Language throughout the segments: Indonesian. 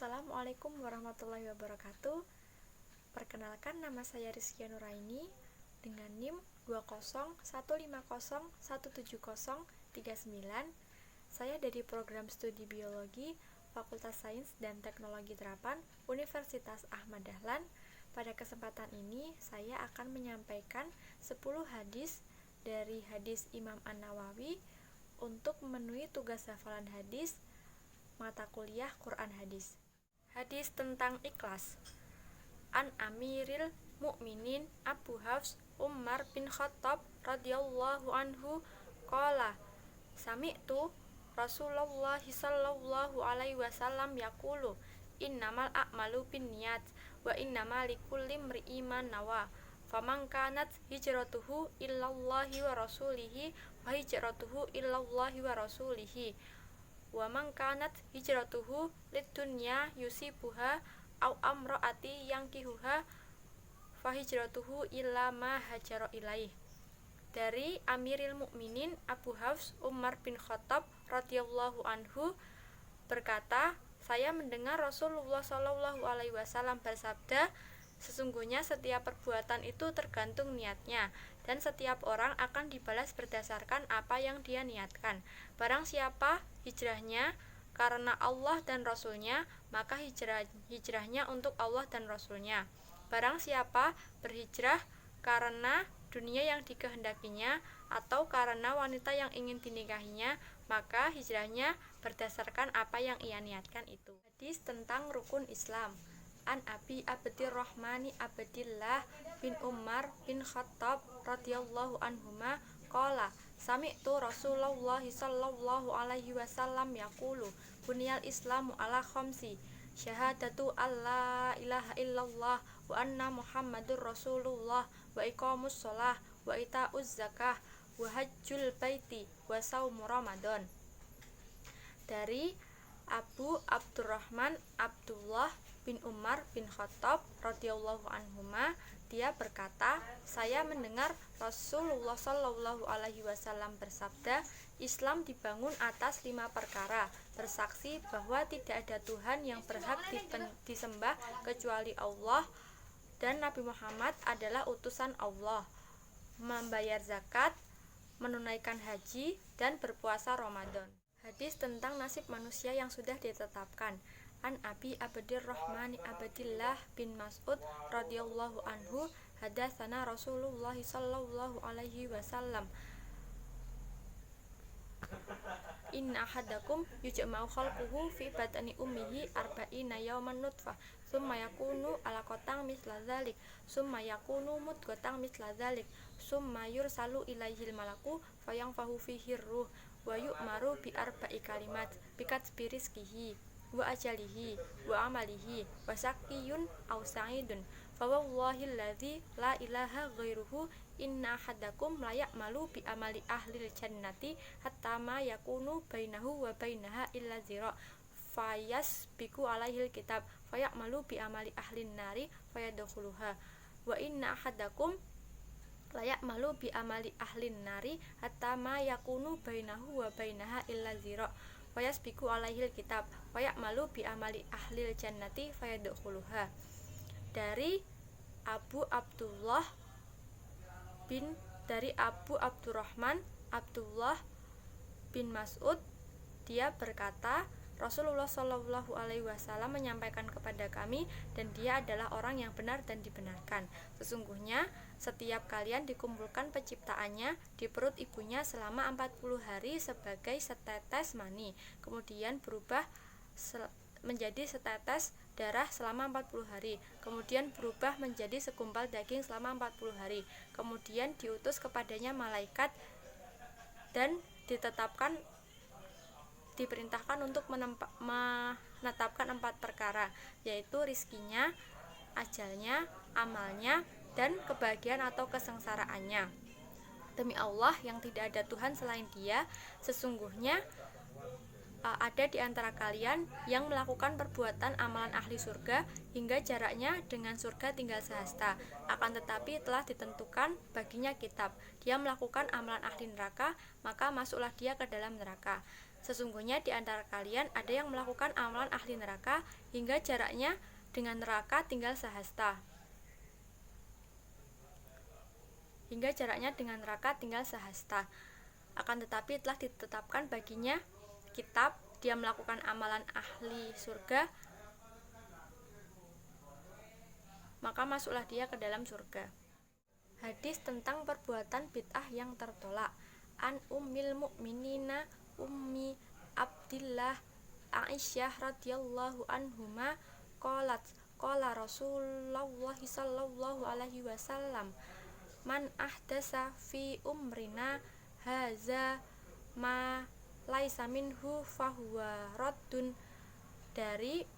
Assalamualaikum warahmatullahi wabarakatuh. Perkenalkan, nama saya Rizkia Nuraini dengan NIM 20150170039. Saya dari program studi biologi Fakultas Sains dan Teknologi Terapan Universitas Ahmad Dahlan. Pada kesempatan ini saya akan menyampaikan 10 hadis dari hadis Imam An-Nawawi untuk memenuhi tugas hafalan hadis mata kuliah Quran Hadis. Hadis tentang ikhlas. An Amiril Mukminin Abu Hafs Umar bin Khattab radhiyallahu anhu qala sami'tu Rasulullah sallallahu alaihi wasallam yaqulu innamal a'malu binniyat wa innamal likulli imri'in ma nawa faman kanat hijratuhu illallahi wa rasulihi wa hijratuhu illallahi wa rasulihi wa man kanat hijratuhu lidunya yusibuha au amraati yankihuha fa hijratuhu illa ma hajara ilaih. Dari Amiril Mukminin Abu Hafs Umar bin Khattab radhiyallahu anhu berkata, saya mendengar Rasulullah Shallallahu alaihi wasallam bersabda, sesungguhnya setiap perbuatan itu tergantung niatnya, dan setiap orang akan dibalas berdasarkan apa yang dia niatkan. Barang siapa hijrahnya karena Allah dan Rasulnya, maka hijrahnya untuk Allah dan Rasulnya. Barang siapa berhijrah karena dunia yang dikehendakinya atau karena wanita yang ingin dinikahinya, maka hijrahnya berdasarkan apa yang ia niatkan itu. Hadis tentang rukun Islam. An Abi Abdirrahmani Abdillah bin Umar bin Khattab radhiyallahu anhuma qala sami'tu Rasulullah sallallahu alaihi wasallam yaqulu bunyal islamu ala khamsi syahadatu alla ilaha illallah wa anna muhammadur rasulullah wa iqamus shalah wa itauz zakah wa hajjul baiti wa shaum ramadan. Dari Abu Abdurrahman Abdullah bin Umar bin Khattab radhiyallahu anhuma, dia berkata, saya mendengar Rasulullah Shallallahu alaihi wasallam bersabda, Islam dibangun atas 5 perkara: bersaksi bahwa tidak ada Tuhan yang berhak disembah kecuali Allah dan Nabi Muhammad adalah utusan Allah, membayar zakat, menunaikan haji, dan berpuasa Ramadan. Hadis tentang nasib manusia yang sudah ditetapkan. An Abi Abdirrahman Abdillah bin Mas'ud radhiyallahu anhu hadatsana Rasulullah sallallahu alaihi wasallam inna ahadakum yujma'u khalquhu fi batni ummihi arba'ina yawman nutfah summa yakunu alaqatan misla dzalik summa yakunu mudghatan misla dzalik summa yursalu ilaihil malaku fayanfahu fihi ruh wa yu'maru bi arba'i kalimat bikatsbi rizqihi wa ajalihi wa amalihi wa sakiyun aw sa'idun fa wallahi alladzi la ilaha ghairuhu inna ahadakum la ya'malu bi amali ahlil jannati hatta ma yakunu bainahu wa bainaha illa zira fayasbiqu alaihil kitab fayamalu bi amali ahlin nari fayadkhuluha wa inna ahadakum la ya'malu bi amali ahlin nari hatta ma yakunu bainahu wa bainaha illa zira fayasbiqu alaihil kitab fayamalu bi amali ahlil jannati fayadkhuluha. Dari Abu Abdurrahman Abdullah bin Mas'ud, dia berkata, Rasulullah Shallallahu alaihi wasallam menyampaikan kepada kami, dan dia adalah orang yang benar dan dibenarkan. Sesungguhnya setiap kalian dikumpulkan penciptaannya di perut ibunya selama 40 hari sebagai setetes mani, kemudian berubah menjadi setetes darah selama 40 hari, kemudian berubah menjadi segumpal daging selama 40 hari, kemudian diutus kepadanya malaikat dan diperintahkan untuk menetapkan 4 perkara, yaitu rizkinya, ajalnya, amalnya, dan kebahagiaan atau kesengsaraannya. Demi Allah yang tidak ada Tuhan selain Dia, sesungguhnya ada di antara kalian yang melakukan perbuatan amalan ahli surga hingga jaraknya dengan surga tinggal sehasta, akan tetapi telah ditentukan baginya kitab. Dia melakukan amalan ahli neraka, maka masuklah dia ke dalam neraka. Sesungguhnya di antara kalian ada yang melakukan amalan ahli neraka hingga jaraknya dengan neraka tinggal sehasta. Akan tetapi telah ditetapkan baginya kitab, dia melakukan amalan ahli surga, maka masuklah dia ke dalam surga. Hadis tentang perbuatan bid'ah yang tertolak. An Ummil Mukminina Ummi Abdillah Aisyah radhiyallahu anhuma qalat qala Rasulullah sallallahu alaihi wasallam man ahdasa fi umrina haza ma laisa minhu fahuwa raddun. Dari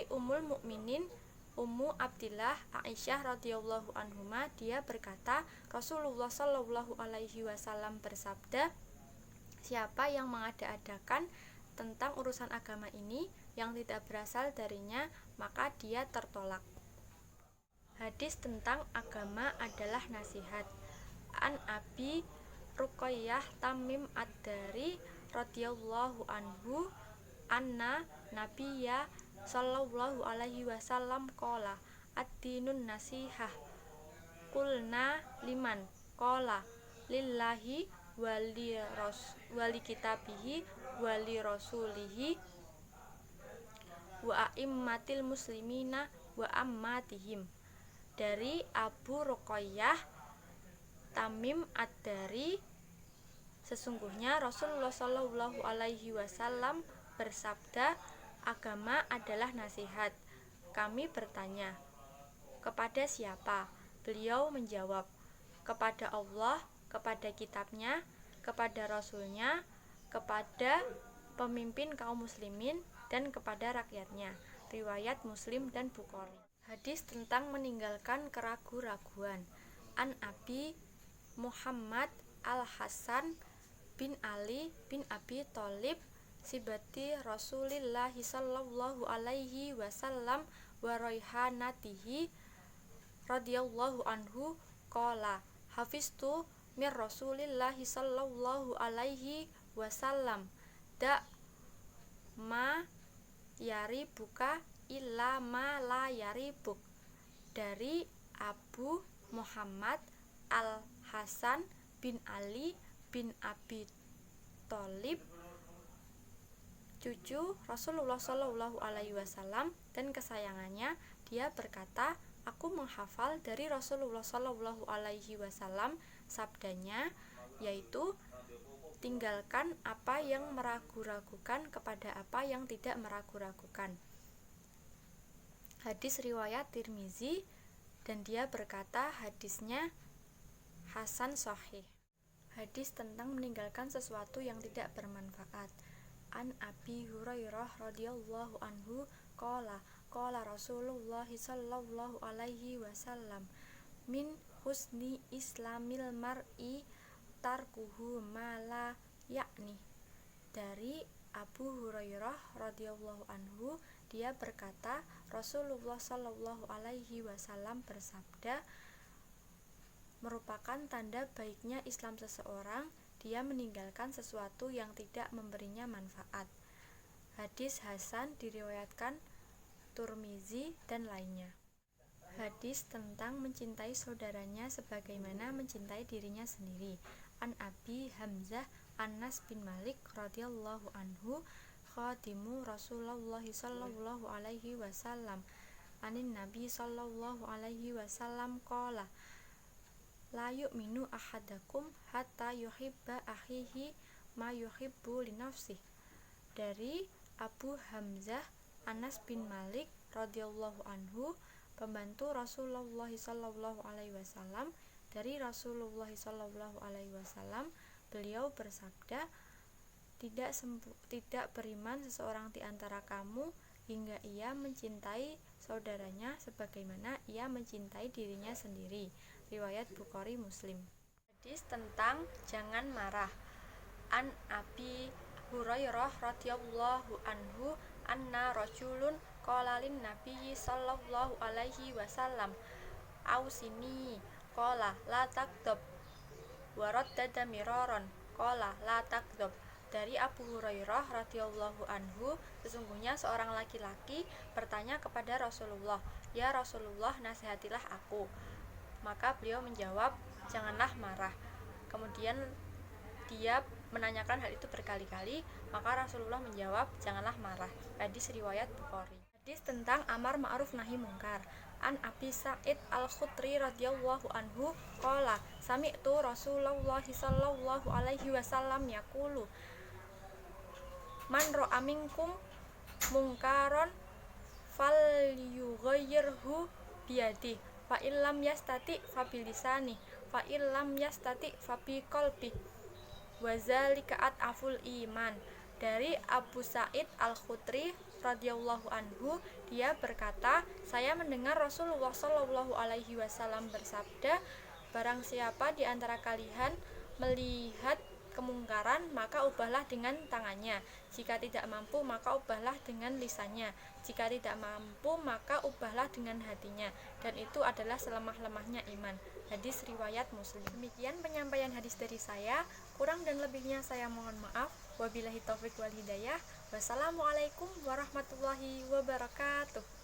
Ummul Mukminin Ummu Abdillah Aisyah radhiyallahu anhuma, dia berkata, Rasulullah sallallahu alaihi wasallam bersabda, siapa yang mengada-adakan tentang urusan agama ini yang tidak berasal darinya, maka dia tertolak. Hadis tentang agama adalah nasihat. An Abi Ruqayyah Tamim ad-Dari radhiyallahu anhu anna Nabiyya sallallahu alaihi wasallam qala ad-dinun nasihah. Qulna liman? Qala lillahi wali kitabihi wali rasulihi wa a'immatil muslimina wa ammatihim. Dari Abu Ruqayyah Tamim ad-Dari, sesungguhnya Rasulullah sallallahu alaihi wasallam bersabda, agama adalah nasihat. Kami bertanya, kepada siapa? Beliau menjawab, kepada Allah, kepada kitabnya, kepada rasulnya, kepada pemimpin kaum muslimin, dan kepada rakyatnya. Riwayat Muslim dan Bukhari. Hadis tentang meninggalkan keraguan-raguan. An Abi Muhammad Al-Hasan bin Ali bin Abi Thalib sibati Rasulillah sallallahu alaihi wasallam wa raihanatihi radhiyallahu anhu qala hafiztu mir Rasulillah sallallahu alaihi wasallam da ma yaribuka illa ma la yaribuk. Dari Abu Muhammad Al-Hasan bin Ali bin Abi Thalib, cucu Rasulullah Shallallahu Alaihi Wasallam dan kesayangannya, dia berkata, aku menghafal dari Rasulullah Shallallahu Alaihi Wasallam sabdanya, yaitu tinggalkan apa yang meragu-ragukan kepada apa yang tidak meragu-ragukan. Hadis riwayat Tirmizi, dan dia berkata hadisnya hasan sahih. Hadis tentang meninggalkan sesuatu yang tidak bermanfaat. An Abi Hurairah radhiyallahu anhu qala qala Rasulullah sallallahu alaihi wasallam min husni islamil mar'i tarkuhu ma la yakni. Dari Abu Hurairah radhiyallahu anhu, dia berkata, Rasulullah sallallahu alaihi wasallam bersabda, merupakan tanda baiknya Islam seseorang dia meninggalkan sesuatu yang tidak memberinya manfaat. Hadis hasan diriwayatkan Tirmizi dan lainnya. Hadis tentang mencintai saudaranya sebagaimana mencintai dirinya sendiri. An Abi Hamzah Anas bin Malik radhiyallahu anhu khadimu Rasulullah sallallahu alaihi wasallam anin Nabi sallallahu alaihi wasallam qala la yu'minu ahadakum hatta yuhibba akhihi ma yuhibbu li nafsihi. Dari Abu Hamzah Anas bin Malik radhiyallahu anhu, pembantu Rasulullah sallallahu alaihi wasallam, dari Rasulullah sallallahu alaihi wasallam, beliau bersabda, tidak beriman seseorang di antara kamu hingga ia mencintai saudaranya sebagaimana ia mencintai dirinya sendiri. Riwayat Bukhari Muslim. Hadis tentang jangan marah. An Abi Hurairah radhiyallahu anhu anna rajulun qala lin Nabi sallallahu alaihi wasallam ausini qala la taktab wa raddada miraran qala la takdzub. Dari Abu Hurairah radhiyallahu anhu, sesungguhnya seorang laki-laki bertanya kepada Rasulullah, "Ya Rasulullah, nasihatilah aku." Maka beliau menjawab, "Janganlah marah." Kemudian dia menanyakan hal itu berkali-kali, maka Rasulullah menjawab, "Janganlah marah." Hadis riwayat Bukhari. Hadis tentang amar ma'ruf nahi mungkar. An Abi Sa'id Al-Khudri radhiyallahu anhu qala sami'tu Rasulullah sallallahu alaihi wasallam yaqulu man ra'a minkum mungkaron falyughayyirhu biyadi fa illam yastati fa bilisani fa illam yastati fa biqalbi wa zalika at'aful iman. Dari Abu Sa'id Al-Khudri radhiyallahu anhu, dia berkata, saya mendengar Rasulullah Shallallahu alaihi wasallam bersabda, barang siapa di antara kalian melihat kemungkaran, maka ubahlah dengan tangannya. Jika tidak mampu, maka ubahlah dengan lisannya. Jika tidak mampu, maka ubahlah dengan hatinya. Dan itu adalah selemah-lemahnya iman. Hadis riwayat Muslim. Demikian penyampaian hadis dari saya. Kurang dan lebihnya saya mohon maaf. Wabillahi taufik wal hidayah. Wassalamualaikum warahmatullahi wabarakatuh.